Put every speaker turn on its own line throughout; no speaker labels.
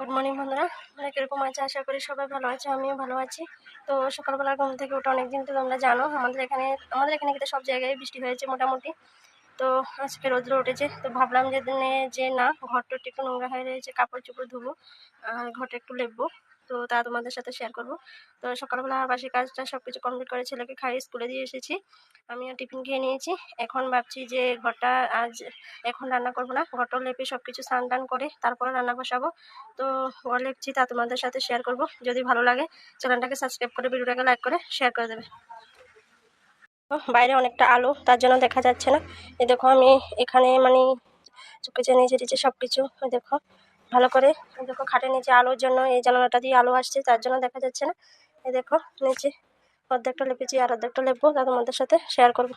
Good morning বন্ধুরা, অনেক এরকম আছে, আশা করি সবাই ভালো আছে, আমিও ভালো আছি। তো সকালবেলা ঘুম থেকে ওঠা অনেকদিন তো তোমরা জানো আমাদের এখানে কিন্তু সব জায়গায় বৃষ্টি হয়েছে মোটামুটি। তো আজকে রোদ্র উঠেছে, তো ভাবলাম যে না, ঘরটা একটু নোংরা হয়ে রয়েছে, কাপড় চোপড় ধুবো আর ঘরটা একটু লেপবো। তো তা তোমাদের সাথে শেয়ার করবো। তো সকালবেলা বাসি কাজটা সবকিছু কমপ্লিট করে ছেলেকে খাইয়ে স্কুলে দিয়ে এসেছি, আমিও টিফিন খেয়ে নিয়েছি। এখন ভাবছি যে ঘরটা এখন রান্না করবো না, ঘরটা লেপে সবকিছু স্নান টান করে তারপরে রান্না বসাবো। তো ঘর লেপছি, তা তোমাদের সাথে শেয়ার করবো। যদি ভালো লাগে চ্যানেলটাকে সাবস্ক্রাইব করে ভিডিওটাকে লাইক করে শেয়ার করে দেবে। বাইরে অনেকটা আলো, তার জন্য দেখা যাচ্ছে না। এই দেখো আমি এখানে চোখে নিচে টিচে সবকিছু দেখো ভালো করে। দেখো খাটের নিচে আলোর জন্য এই জানালাটা দিয়ে আলো আসছে, তার জন্য দেখা যাচ্ছে না। এই দেখো নিচে অর্ধেকটা লেপেছি, আর অর্ধেকটা লেপবো, তা তোমাদের সাথে শেয়ার করবো।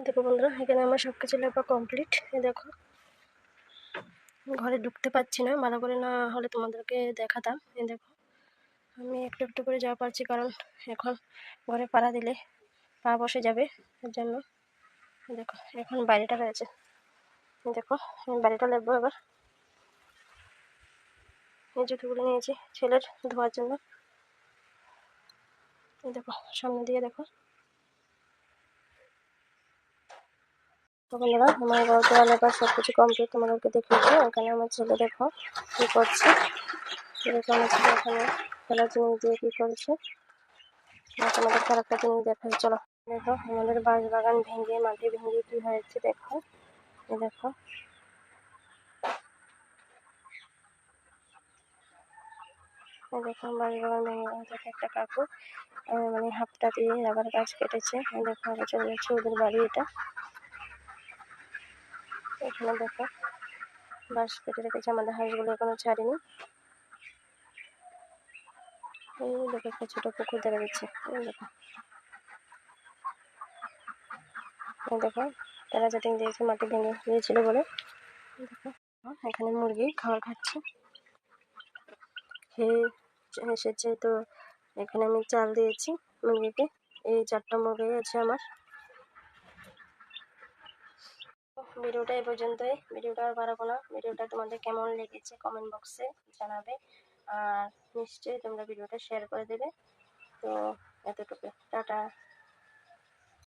দেখো বন্ধুরা, এখানে আমার সবকিছু লেপা কমপ্লিট। দেখো ঘরে ঢুকতে পারছি না ভালো করে, না হলে তোমাদেরকে দেখাতাম। দেখো আমি একটু একটু করে যাওয়া পারছি, কারণ এখন ঘরে পাড়া দিলে পা বসে যাবে, এর জন্য। দেখো এখন বাইরেটা রয়েছে, দেখো আমি বাড়িটা লেপবো এবার। এই জুতোগুলো নিয়েছি ছেলের ধোয়ার জন্য। দেখো সামনে দিয়ে দেখো। তো বন্ধুরা, আমার ঘরটা লেপা সবকিছু কমপ্লিট, তোমাদেরকে দেখিয়েছি। এখানে আমার ছেলে দেখো কি করছে। দেখো আমার ছেলে এখানে খেলার জিনিস দিয়ে কি করছে, তোমাদের খারাপটা জিনিস দেখাই, চলো। দেখো আমাদের বাঁশ বাগান ভেঙে, মাটি ভেঙে কি হয়েছে দেখো। দেখো দেখো বাঁশ বাগান ভেঙে গেছে। একটা কাকু হাফটা দিয়ে রাবার গাছ কেটেছে। দেখো আবার চলে যাচ্ছে ওদের বাড়ি। এটা এখানে দেখো বাঁশ কেটে রেখেছে, আমাদের হাঁসগুলো এখনো ছাড়িনি। এই দেখো একটা ছোট পুকুর দেখা যাচ্ছে। এই দেখো দেখো তারা সেটিং দিয়েছে, মাটি ভেঙে দিয়েছিল বলে। দেখো এখানে মুরগি খাবার খাচ্ছে, খেয়ে এসেছে। তো এখানে আমি চাল দিয়েছি মুরগিকে, এই 4টা মুরগি আছে আমার। ভিডিওটা এই পর্যন্তই, ভিডিওটা আর বাড়াবো না। ভিডিওটা তোমাদের কেমন লেগেছে কমেন্ট বক্সে জানাবে, আর নিশ্চয়ই তোমরা ভিডিওটা শেয়ার করে দেবে। তো এতটুকু, টাটা।